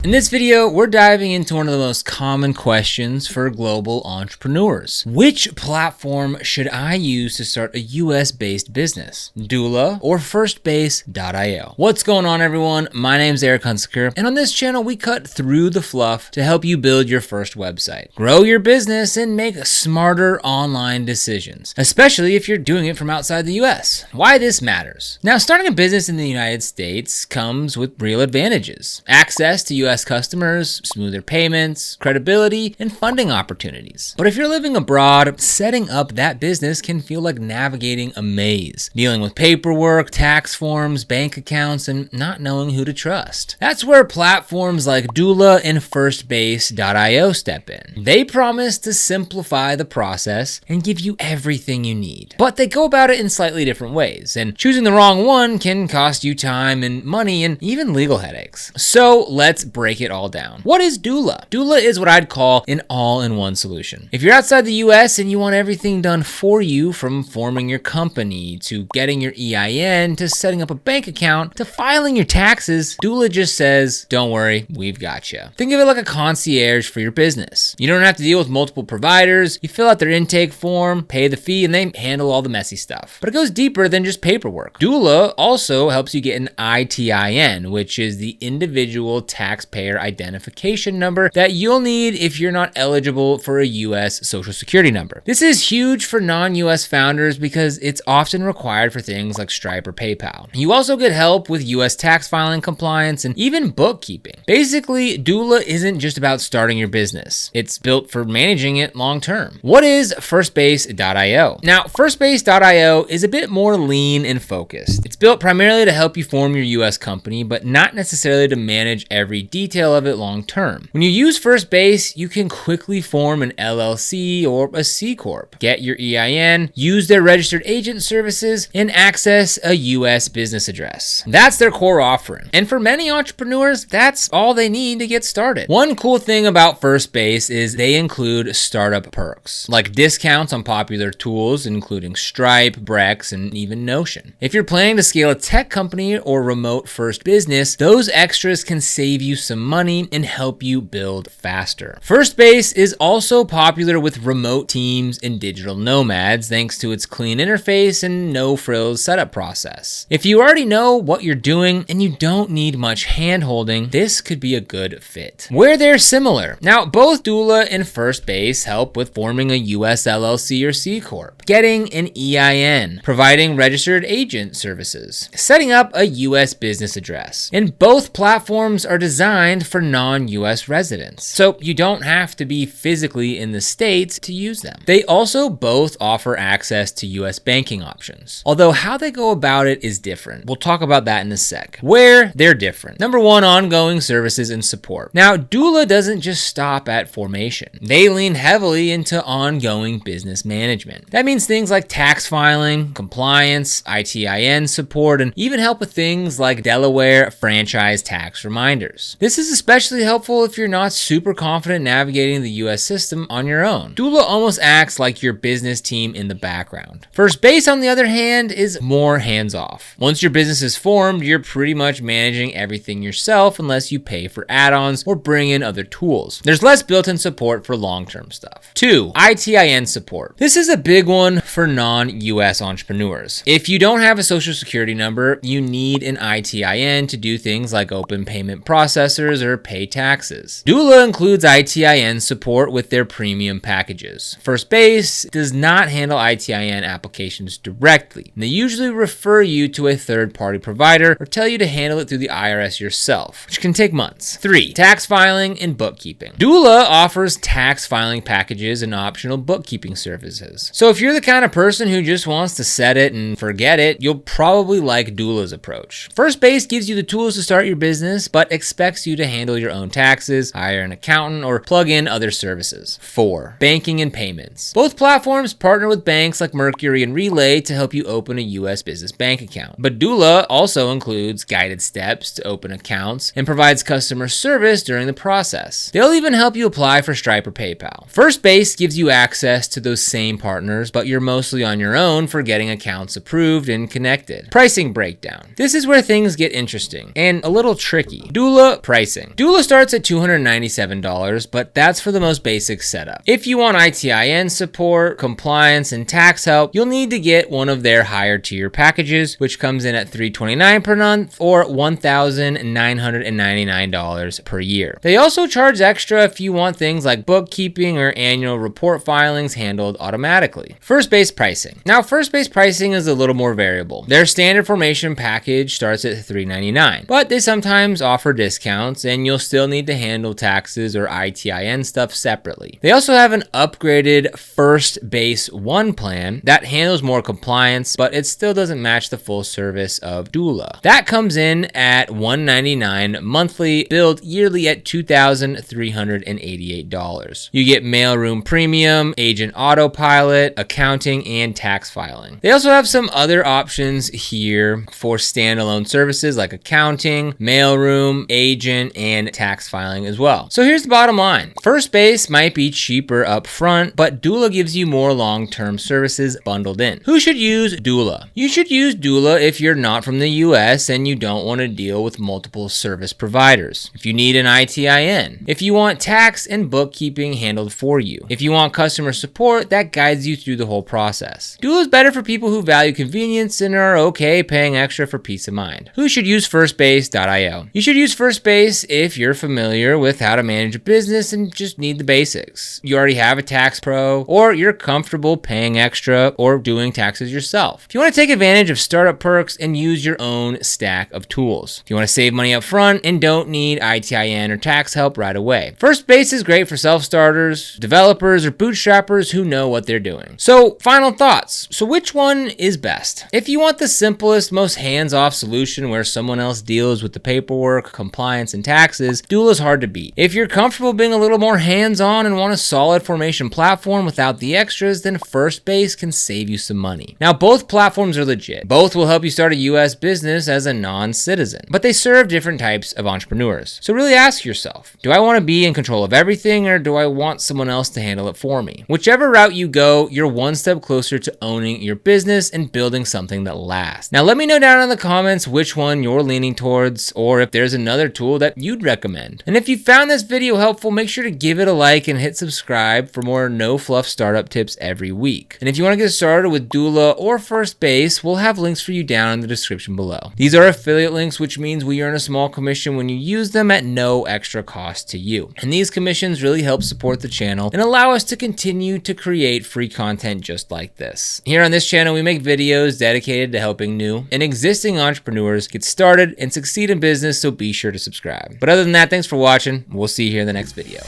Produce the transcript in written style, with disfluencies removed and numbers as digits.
In this video, we're diving into one of the most common questions for global entrepreneurs. Which platform should I use to start a US-based business? Doola or Firstbase.io? What's going on, everyone? My name's Eric Hunsaker, and on this channel, we cut through the fluff to help you build your first website, grow your business, and make smarter online decisions, especially if you're doing it from outside the US. Why this matters. Now, starting a business in the United States comes with real advantages. Access to US customers, smoother payments, credibility, and funding opportunities. But if you're living abroad, setting up that business can feel like navigating a maze, dealing with paperwork, tax forms, bank accounts, and not knowing who to trust. That's where platforms like Doola and Firstbase.io step in. They promise to simplify the process and give you everything you need. But they go about it in slightly different ways, and choosing the wrong one can cost you time and money and even legal headaches. So let's break it all down. What is Doola? Doola is what I'd call an all-in-one solution. If you're outside the US and you want everything done for you, from forming your company to getting your EIN to setting up a bank account to filing your taxes, Doola just says, don't worry, we've got you. Think of it like a concierge for your business. You don't have to deal with multiple providers. You fill out their intake form, pay the fee, and they handle all the messy stuff. But it goes deeper than just paperwork. Doola also helps you get an ITIN, which is the individual taxpayer identification number that you'll need if you're not eligible for a US Social Security number. This is huge for non-US founders because it's often required for things like Stripe or PayPal. You also get help with US tax filing compliance and even bookkeeping. Basically, Doola isn't just about starting your business. It's built for managing it long term. What is Firstbase.io? Now, Firstbase.io is a bit more lean and focused. It's built primarily to help you form your US company, but not necessarily to manage every detail of it long term. When you use Firstbase, you can quickly form an LLC or a C-Corp, get your EIN, use their registered agent services, and access a US business address. That's their core offering. And for many entrepreneurs, that's all they need to get started. One cool thing about Firstbase is they include startup perks, like discounts on popular tools, including Stripe, Brex, and even Notion. If you're planning to scale a tech company or remote first business, those extras can save you some money and help you build faster. Firstbase is also popular with remote teams and digital nomads thanks to its clean interface and no-frills setup process. If you already know what you're doing and you don't need much hand-holding, this could be a good fit. Where they're similar. Now, both Doola and Firstbase help with forming a US LLC or C-Corp, getting an EIN, providing registered agent services, setting up a US business address. And both platforms are designed for non-US residents, so you don't have to be physically in the States to use them. They also both offer access to US banking options, although how they go about it is different. We'll talk about that in a sec. Where they're different. Number one, ongoing services and support. Now, Doola doesn't just stop at formation. They lean heavily into ongoing business management. That means things like tax filing, compliance, ITIN support, and even help with things like Delaware franchise tax reminders. This is especially helpful if you're not super confident navigating the US system on your own. Doola almost acts like your business team in the background. Firstbase, on the other hand, is more hands-off. Once your business is formed, you're pretty much managing everything yourself unless you pay for add-ons or bring in other tools. There's less built-in support for long-term stuff. 2. ITIN support. This is a big one for non-US entrepreneurs. If you don't have a social security number, you need an ITIN to do things like open payment processors or pay taxes. Doola includes ITIN support with their premium packages. Firstbase does not handle ITIN applications directly. They usually refer you to a third-party provider or tell you to handle it through the IRS yourself, which can take months. 3. Tax filing and bookkeeping. Doola offers tax filing packages and optional bookkeeping services. So if you're the kind of person who just wants to set it and forget it, you'll probably like Doola's approach. Firstbase gives you the tools to start your business, but expects you to handle your own taxes, hire an accountant, or plug in other services. 4. Banking and payments. Both platforms partner with banks like Mercury and Relay to help you open a US business bank account. But Doola also includes guided steps to open accounts and provides customer service during the process. They'll even help you apply for Stripe or PayPal. Firstbase gives you access to those same partners, but you're mostly on your own for getting accounts approved and connected. Pricing breakdown. This is where things get interesting and a little tricky. Doola pricing. Doola starts at $297, but that's for the most basic setup. If you want ITIN support, compliance, and tax help, you'll need to get one of their higher tier packages, which comes in at $329 per month or $1,999 per year. They also charge extra if you want things like bookkeeping or annual report filings handled automatically. Firstbase pricing. Now, Firstbase pricing is a little more variable. Their standard formation package starts at $399, but they sometimes offer discounts and you'll still need to handle taxes or ITIN stuff separately. They also have an upgraded Firstbase One plan that handles more compliance, but it still doesn't match the full service of Doola. That comes in at $199 monthly, billed yearly at $2,388. You get mailroom premium, agent autopilot, accounting, and tax filing. They also have some other options here for standalone services like accounting, mailroom, agent, and tax filing as well. So here's the bottom line. Firstbase might be cheaper up front, but Doola gives you more long-term services bundled in. Who should use Doola? You should use Doola if you're not from the US and you don't want to deal with multiple service providers. If you need an ITIN. If you want tax and bookkeeping handled for you. If you want customer support that guides you through the whole process. Doola is better for people who value convenience and are okay paying extra for peace of mind. Who should use Firstbase.io? You should use Firstbase if you're familiar with how to manage a business and just need the basics. You already have a tax pro, or you're comfortable paying extra or doing taxes yourself. If you want to take advantage of startup perks and use your own stack of tools. If you want to save money up front and don't need ITIN or tax help right away. Firstbase is great for self-starters, developers, or bootstrappers who know what they're doing. So, final thoughts. So which one is best? If you want the simplest, most hands-off solution where someone else deals with the paperwork, compliance, and taxes, Doola's hard to beat. If you're comfortable being a little more hands-on and want a solid formation platform without the extras, then Firstbase can save you some money. Now, both platforms are legit. Both will help you start a US business as a non-citizen, but they serve different types of entrepreneurs. So really ask yourself, do I want to be in control of everything, or do I want someone else to handle it for me? Whichever route you go, you're one step closer to owning your business and building something that lasts. Now, let me know down in the comments which one you're leaning towards, or if there's another tool that you'd recommend. And if you found this video helpful, make sure to give it a like and hit subscribe for more no-fluff startup tips every week. And if you want to get started with Doola or Firstbase, we'll have links for you down in the description below. These are affiliate links, which means we earn a small commission when you use them at no extra cost to you. And these commissions really help support the channel and allow us to continue to create free content just like this. Here on this channel, we make videos dedicated to helping new and existing entrepreneurs get started and succeed in business, so be sure to subscribe. But other than that, thanks for watching. We'll see you here in the next video.